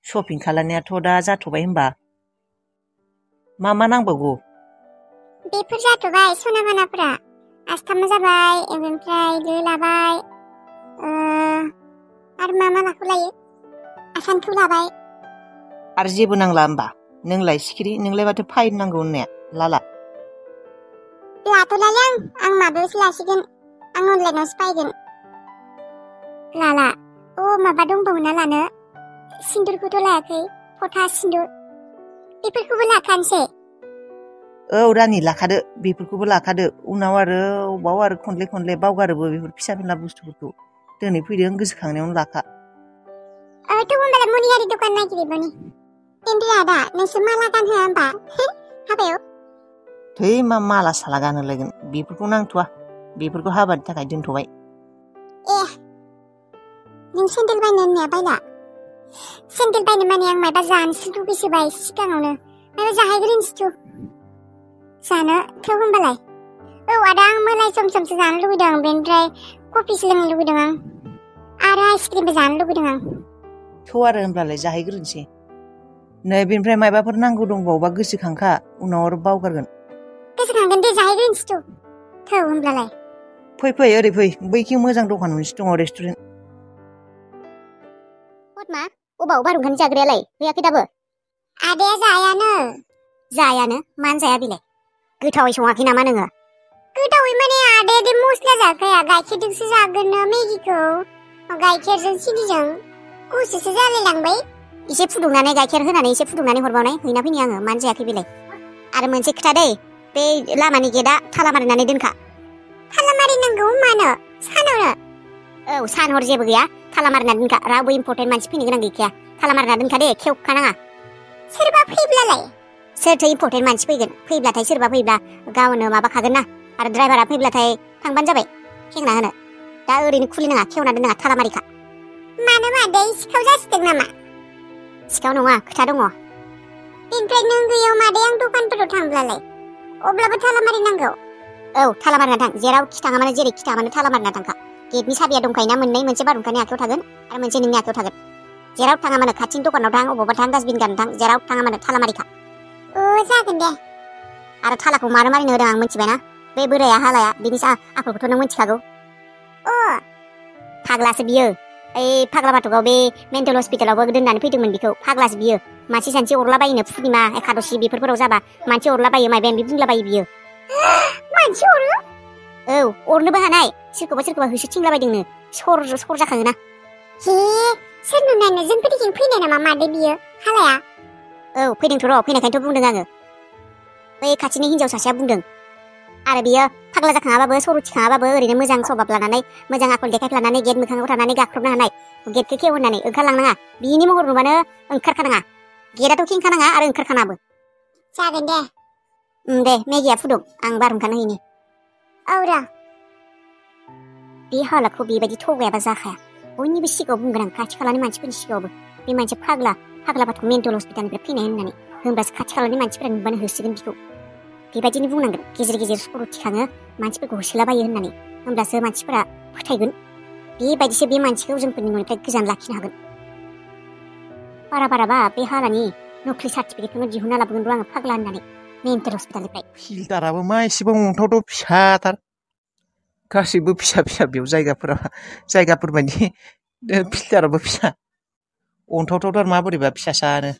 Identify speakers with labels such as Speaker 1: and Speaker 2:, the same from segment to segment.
Speaker 1: shopping खालामनायाथ' दा जाथ'बाय होमबा मा नांबावगौ
Speaker 2: बेफोर जाथ'बाय सना गानाफोरा आस्थामा जाबाय ओमफ्राय लो लाबाय आरो मा लाखौ लायो आसानखौ लाबाय
Speaker 1: आरो जेबो नांला होमबा नोंलाय सिखिरि नोंलाय माथो फाइन नांगौ होननाया लाला
Speaker 2: लाथ'लालै आं माबायावसो लासिगोन आं अनलाइनावसो बायगोन लाला माबा दंबावोना लानो सिन्दुरखौथ' लायाखै फथा सिन्दुर बेफोरखौबो लाखानोसै
Speaker 1: औ रानि लाखादो बेफोरखौबो लाखादो उनाव आरो अबाव आरो खनले बावगारोबो बेफोर फिसा फिला बुस्थुफोरखौ दिनै फैदों गोसोखांनायावनो लाखा
Speaker 2: थ' होमबालाय मुलियारि दखान नागिरबोनि ओमफ्राय आदा नोंसोर माला गानहोआ होमबा हाबायाव
Speaker 1: थै माला साला गानहोलायगोन बेफोरखौ नांथ'वा बेफोरखौ हाबानि थाखाय दोनथ'बाय
Speaker 2: नों सेन्देल बायनो होननाया बायला सेन्देल बायनो माने आं माबा जानोसो लुगैसोबाय सिगाङावनो माबा जाहैग्रोनोसै जानो थ' होमबालाय आदा आं मोलाय सम समसो जानो लुगैदों बेनिफ्राय कफिसो लोंनो लुगैदों आं आरो आइसक्रिमबो जानो लुगैदों आं
Speaker 1: थ' आरो होमब्लालाय जाहैग्रोनोसै नै बेनिफ्राय माबाफोर नांगौ दंबावोबा गोसोखांखा उनाव आरो बावगारगोन
Speaker 2: गोसोखांगोन दे जाहैग्रोनोसै थ' होमब्लालाय
Speaker 1: फै ओरै फै बैखि मोजां दखान मोनसे दङ रेस्टुरेन्ट
Speaker 2: मा अबाव बारहुंखानि जाग्रायालाय फैयाखै दाबो आदाया जायानो मानो जाया बेलाय गोथावै सङाखै नामा नोङो गोथावै माने आदाया दे मस्ला जाखाया गाइखेरजोंसो जागोन मेगिखौ गाइखेरजों सिनिजों गुसुसो जालायलांबाय एसे फुदुंनानै गाइखेर होनानै एसे फुदुंनानै हरबावनाय हैना फैनि आङो मानो जायाखै बेलाय आरो मोनसे खोथा दै बे लामानि गेटआ थाला मारिनानै दोनखा थाला मारिनांगौ मानो सानावनो सान हर जेबो गैया थाला मारिनानै दोनखा रावबो इम्पर्टेन्ट मानसि फैनो गोनां गैखाया थाला मारिना दोनखा दे खेवखानाङा सोरबा फैब्लालाय सोरथो इम्पर्टेन्ट मानसि फैब्लाथाय सोरबा फैब्ला गावनो माबाखागोन ना आरो ड्राइभारा फैब्लाथाय थांबानो जाबाय खेंना होनो दा ओरैनो खुलिनाङा खेवना दोननाङा थाला मारिखा मानो मादै सिखाव जासिदों नामा सिखाव नङा खोथा दङ बेनिफ्राय नों गैयाव मादै आं दखानफोराव थांब्लालाय अब्लाबो थाला मारिनांगौ थाला मारिना थां जेरावखि थाङा मानो जेरैखि थाङा मानो थाला मारिना थांखा गेटनि साबिया दंखायोना मोननै मोनसे बारहुंखानि आखायाव थागोन आरो मोनसे नोंनि आखायाव थागोन जेराव थाङा मानो खाथिनि दखानाव थां अबावबा थां डास्टबिन गारनो थां जेराव थाङा मानो थाला मारिखा जागोन दे आरो थालाखौ मानो मारिनो होदों आं मिथिबायना बे बोराया हालाया बिनि आखलखौथ' नों मिथिखागौ फाग्लासो बियो ओइ फाग्ला बाथौगाव बे मेन्टेल हस्पिटालावबो दोननानै फैदोंमोन बिखौ फाग्लासो बियो मानसि सानसि अरलाबायोनो पुर्निमा एकादशि बेफोरफोराव जाबा मानसि अरलाबायो माइबा माइबि बुंलाबायो बियो मानसि अरनोबो हानाय सोरखौबा होसोथिंलाबायदोंनो सर जाखाङोना सोरनो नायनो जोंफोरथिं फैनाय नामा मादै बियो हालाया फैदोंथ' र' फैनायखायनोथ' बुंदों आङो बै खाथिनि हिनजाव सासेया बुंदों आरो बियो फाग्ला जाखाङाबाबो सरुथि खाङाबाबो ओरैनो मोजां सभाब लानानै मोजां आखल देखायफ्लानानै गेट मोखाङाव थानानै गाख्रबनो हानाय गेटखौ खेव होननानै ओंखारलांनाङा बिनि महर नुबानो ओंखारखानाङा गेटआथ' खेंखानाङा आरो ओंखारखानाबो जागोन दे मेगिया फुदुं आं बारहुंखानो हैनि बे हालाखौ बेबायदि थगायाबा जाखाया बयनिबो सिगाङाव बुंगोन आं खाथि खालानि मानसिफोरनि सिगाङावबो बे मानसि फाग्ला बाथौ मेन्टेल हस्पिटालनिफ्राय फैनाय होननानै होमब्लासो खाथि खालानि मानसिफोरा नुबानो होसिगोन बिखौ बेबायदिनो बुंनांगोन गेजेर सरुथि खाङो मानसिफोरखौ होसोलाबायो होननानै होमब्लासो मानसिफोरा फोथायगोन बेबायदिसो बे मानसिखौ जोंफोरनि न'निफ्राय गोजान लाखिनो हागोन बाराबा बे हालानि नख्लि सार्टिफिकेटखौनो दिहुनना लाबोगोन र' आङो फाग्ला होननानै मेन्टेल हस्पिटालनिफ्राय
Speaker 1: फिल्टाराबो मा एसेबां अन्थावथाव फिसाथार गासैबो फिसा बेयाव जायगाफोर बायदि फिल्टाराबो फिसा अन्थावथावथार माबोरैबा फिसासानो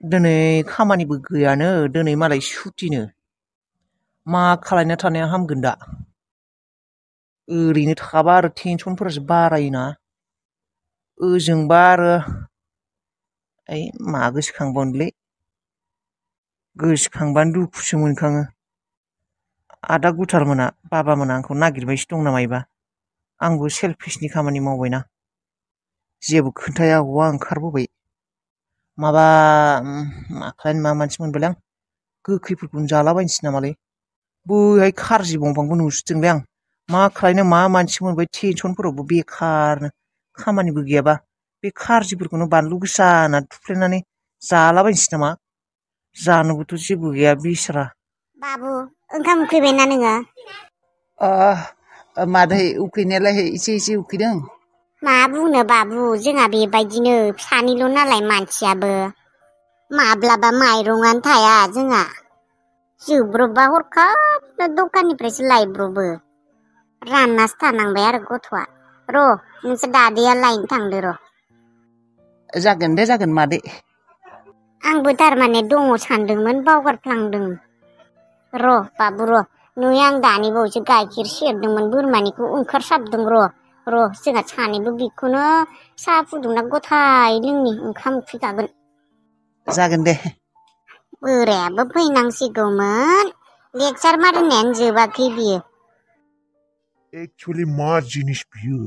Speaker 1: दिनै खामानिबो गैयानो दिनै मालाय सुटिनो मा खालायना थानाया हामगोन दा ओरैनो थाबा आरो टेनसनफोरासो बारायोना ओजोंबा आरो मा गोसोखांबावनोलै गोसोखांबानो दुखुसो मोनखाङो आदा गुथारमोना बाबामोना आंखौ नागिरबायसो दं नामायबा आंबो सेल्फिसनि खामानि मावबायना जेबो खोन्थाया हौवा ओंखारबोबाय माबा मा मानसि मोनबायलां गोखैफोरखौनो जालाबायनोसै नामालै बैहाय खारजि दंफांबो नुसोदोंलै आं मा खालायनो मा मानसि मोनबाय टेनसनफोरावबो बेखारनो खामानिबो गैयाबा बे खारजिफोरखौनो बानलु गोसा होना थुफ्लेनानै जालाबायनोसै नामा जानोबोथ' जेबो गैया बिसरा
Speaker 2: बाबु ओंखाम उखैबायना नोङो
Speaker 3: मादै उखैनायालाय एसे उखैदों
Speaker 2: मा बुंनो बाबु जोंहा बेबायदिनो सानैल' नालाय मानसियाबो माब्लाबा माइरंआनो थाया जोंहा जोब्रबबा हरखाबनो दखाननिफ्रायसो लायब्रबो राननासो थानांबाय आरो गथ'आ र' नोंसोर दादैया लायनो थांदो र'
Speaker 1: जागोन दे जागोन मादै
Speaker 2: आंबो थारमाने दङ सानदोंमोन बावगारफ्लांदों र' बाबु र' नै आं दानि बावैसो गाइखेर सेरदोंमोन बोरमानिखौ ओंखारसाबदों र' जोंहा सानैबो बेखौनो साहा फुदुंना गथाय लोंनि ओंखाम ओंख्रि गाबोन
Speaker 1: जागोन दे
Speaker 2: बोरायाबो फैनांसिगौमोन लेक्सार मारिनायानो जोबाखै बियो
Speaker 3: एक्चुअली मा जिनिस बियो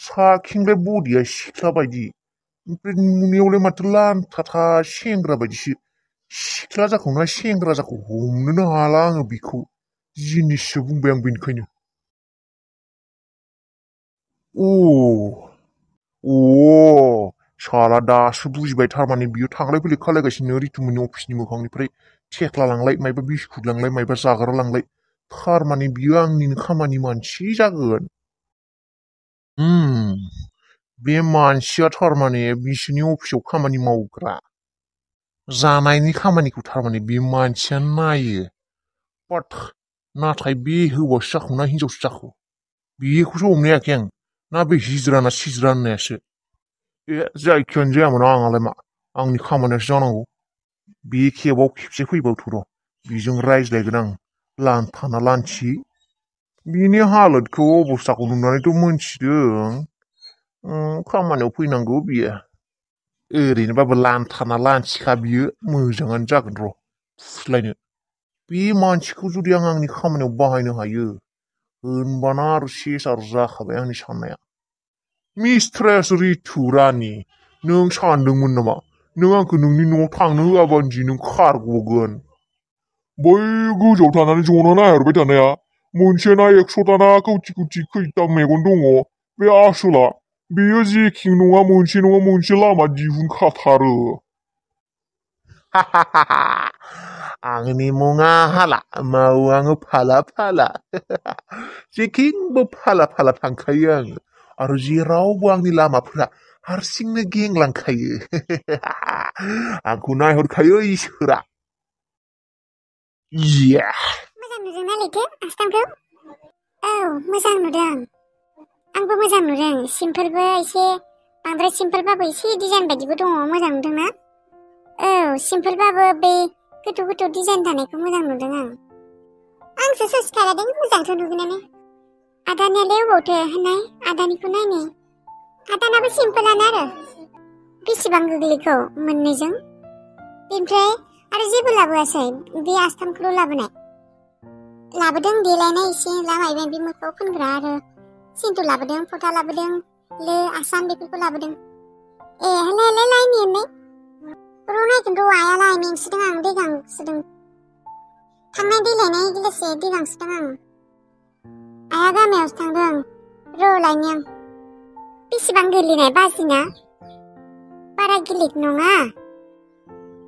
Speaker 3: साखिंलाय बडिया सिख्ला बायदि ओमफ्राय नुनायावलाय माथो लानथाथा सेंग्रा बायदिसो सिख्ला जाखौना सेंग्रा जाखौ हमनोनो हाला आङो बेखौ जिनिससो बुंबाय आं बेनिखायनो साला दासो बुजिबाय थारमाने बियो थांलाय फैलाय खालायगासिनो रितुमोननि अफिसनि मोखांनिफ्राय थेख्ला लांलाय मायबा बिस्कुट लांलाय मायबा जाग्रा लांलाय थारमाने बियो आंनिनो खामानि मानसि जागोन बे मानसिया थारमाने बिसोरनि अफिसाव खामानि मावग्रा जानायनि खामानिखौ थारमाने बे मानसिया नायो बाट नाथाय बे हौवासो जाखौ ना हिनजावसो जाखौ बेखौसो हमनो हायाखै आं ना बे हिज्रा ना सिज्रा होननायासो जायखियानो जायामोन आंहालाय मा आंनि खामानियासो जानांगौ बे खेबाव खेबसे फैबावथ' र' बेजों रायज्लायगोन आं लान्था ना लान्थि बिनि हालोदखौ अबस्थाखौ नुनानैथ' मोनथिदों खामानियाव फैनांगौ बियो ओरैनोबाबो लान्था ना लान्थिखा बियो मोजाङानो जागोन र' फुस्लायनो बे मानसिखौ जुदि आं आंनि खामानियाव बाहायनो हायो होनबाना आरो सेसार जाखाबाय आंनि साननाया मिस्ट्रेस रितु रानि नों सानदोंमोन नामा नों आंखौ नोंनि न'आव थांनो होआबानोदि नों खारग'गोन बै गोजौआव थानानै जना नायहरबाय थानाया मोनसेना 100 दाना कौटि कौटि खैथां मेगन दङ बे आसोला बेयो जेखिं नङा मोनसे लामा दिहुनखाथारो आंनि मुङा हाला मावो आङो फाला फाला जेखिंबो फाला फाला थांखायो आङो आरो जेरावबो आंनि लामाफोरा हारसिंनो गेंलांखायो आंखौ नायहरखायो इसोरा
Speaker 2: मोजां नुदोंना लैथो आस्थामखौ औ मोजां नुदों आंबो मोजां नुदों सिम्पोलबो एसे बांद्राय सिम्पोलबाबो एसे डिजाइन बायदिबो दङ मोजां नुदोंना औ सिम्पोलबाबो बे गोथौ गोथौ डिजाइन थानायखौ मोजां नुदों आंसो ससे खालामदों मोजांथ' नुगोनानो आदानियालाय अबावथो होननाय आदानिखौ नायनो आदानाबो सिम्पोलानो आरो बेसेबां गोग्लैखौ मोननैजों बेनिफ्राय आरो जेबो लाबोआसै बे आस्थामखौल' लाबोदों देलायनाय एसे लामायबाय बे मोखाङाव फोनग्रा आरो सिन्दुर लाबोदों फथा लाबोदों लो आसान बेफोरखौ लाबोदों हले लायनि होननाय र' नायगोन र' आयालाय मेंसिदों आं दै गांसोदों थांनाय दैलायनाय गिलासे दै गांसोदों आं आया गामियावसो थांदों र' लायनि आं बेसेबां गोलैनाय बाजिना बारा गिलिर नङा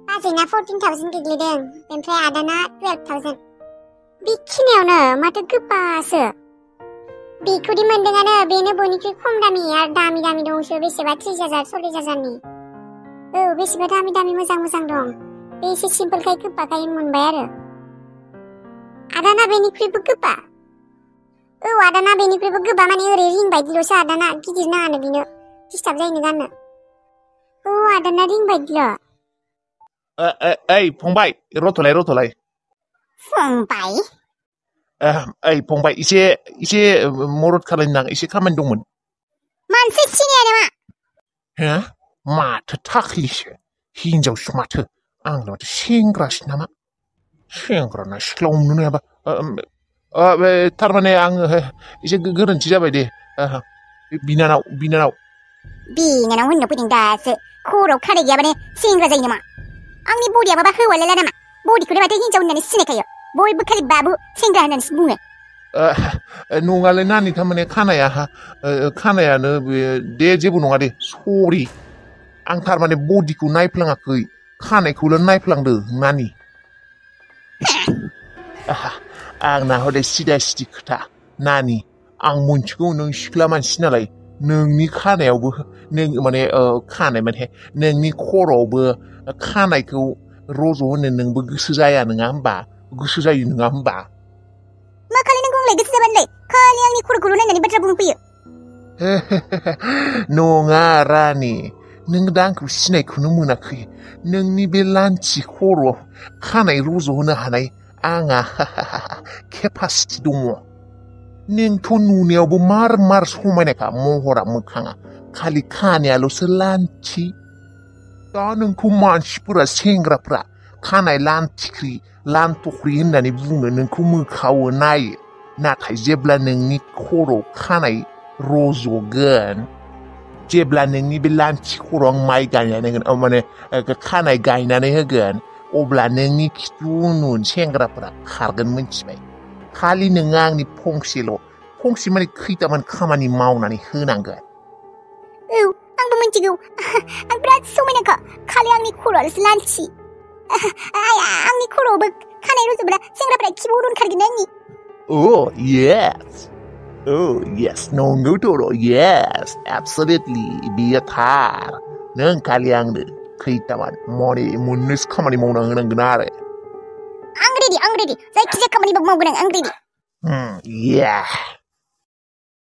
Speaker 2: बाजैना 14,000 गोग्लैदों ओमफ्राय आदाना 12,000 बेखिनियावनो माथो गोबासो बेखौदि मोनदोंआनो बेनो बयनिख्रुइ खम दामि आरो दामि दामि दंसो बेसेबा 30,000 40,000नि बेसेबा दामि दामि मोजां मोजां दं बे एसे सिम्पोलखाय गोबाखाय मोनबाय आरो आदाना बेनिख्रुइबो गोबा आदाना बेनिख्रुइबो गोबा माने ओरै रिं बायदिल'सो आदाना गिदिर नाङानो बेनो डिस्टार्ब जायोनो गाननो आदाना रिं बायदिल'
Speaker 3: फंबाय रथ'लाय
Speaker 2: फंबाय
Speaker 3: फंबाय एसे मदद खालामनो नाङा एसे खामानि दंमोन
Speaker 2: मानसि सिनाया नामा
Speaker 3: माथो थाखलिसो हिनजावसो माथो आंलाय माथो सेंग्रासो नामा सेंग्राना सिख्ला हमनो हायाबा थारमाने आङो एसे गोरोन्थि जाबाय दे बिनानाव
Speaker 2: होननो फैदों दासो खर'आव खानाय गैयाबानो सेंग्रा जायो नामा आंनि बडिया माबा हौवालाय नामा बडिखौलाय माथो हिनजाव होननानै सिनायखायो बयबो खालि बाबु सेंग्रा होननानैसो बुङो
Speaker 3: नङालै नानि थारमाने खानायानो दे जेबो नङा दे सरि आं थारमाने बडिखौ नायफ्लाङाखै खानायखौल' नायफ्लांदों नानि आंना हले सिदा सिदि खोथा नानि आं मोनथिगौ नों सिख्ला मानसि नालाय नोंनि खानायावबो नों माने खानाय माने नोंनि खर'आवबो खानायखौ रज' होनो नोंबो गोसो जाया नङा होमबा गोसो जायो नङा होमबा
Speaker 2: मा खालि नों बुंलाय गोसो जाबानोलाय खालि आंनि खर'खौल' नायनानै बाथ्रा बुंफैयो
Speaker 3: नङा रानि नों दा आंखौ सिनायखौनो मोनाखै नोंनि बे लान्थि खर'आव खानाय रज' होनो हानाय आंहा केपासिटि दङ नोंथ' नुनायावबो मार समायनाखा महरा मोखाङा खालि खानायाल'सो लान्थि दा नोंखौ मानसिफोरा सेंग्राफ्रा खानाय लान्थिख्रि लान्थख्रि होननानै बुङो नोंखौ मोखावो नायो नाथाय जेब्ला नोंनि खर'आव खानाय रज'गोन जेब्ला नोंनि बे लान्थि खर'आव आं माइ गायनानै होगोन माने खानाय गायनानै होगोन अब्ला नोंनि खिथु उन सेंग्राफोरा खारगोन मिथिबाय खालि नोङो आंनि फंसे माने खैथामान खामानि मावनानै होनांगोन
Speaker 2: औ आंबो मिथिगौ आं बिराद समायनाखा खालि आंनि खर'आल'सो लान्थि आंनि खर'आवबो खानाय रज'ब्ला सेंग्राफ्रा खिबु ओंखारगोन आंनि
Speaker 3: yes नंगौथ' yes absolutely बियो थार नों खालि आंनो खैथामान माने मोननैसो खामानि मावना होनांगोन आरो
Speaker 2: आं रेडि जायखिजाया खामानिबाबो मावगोन आं रेडि
Speaker 3: yeah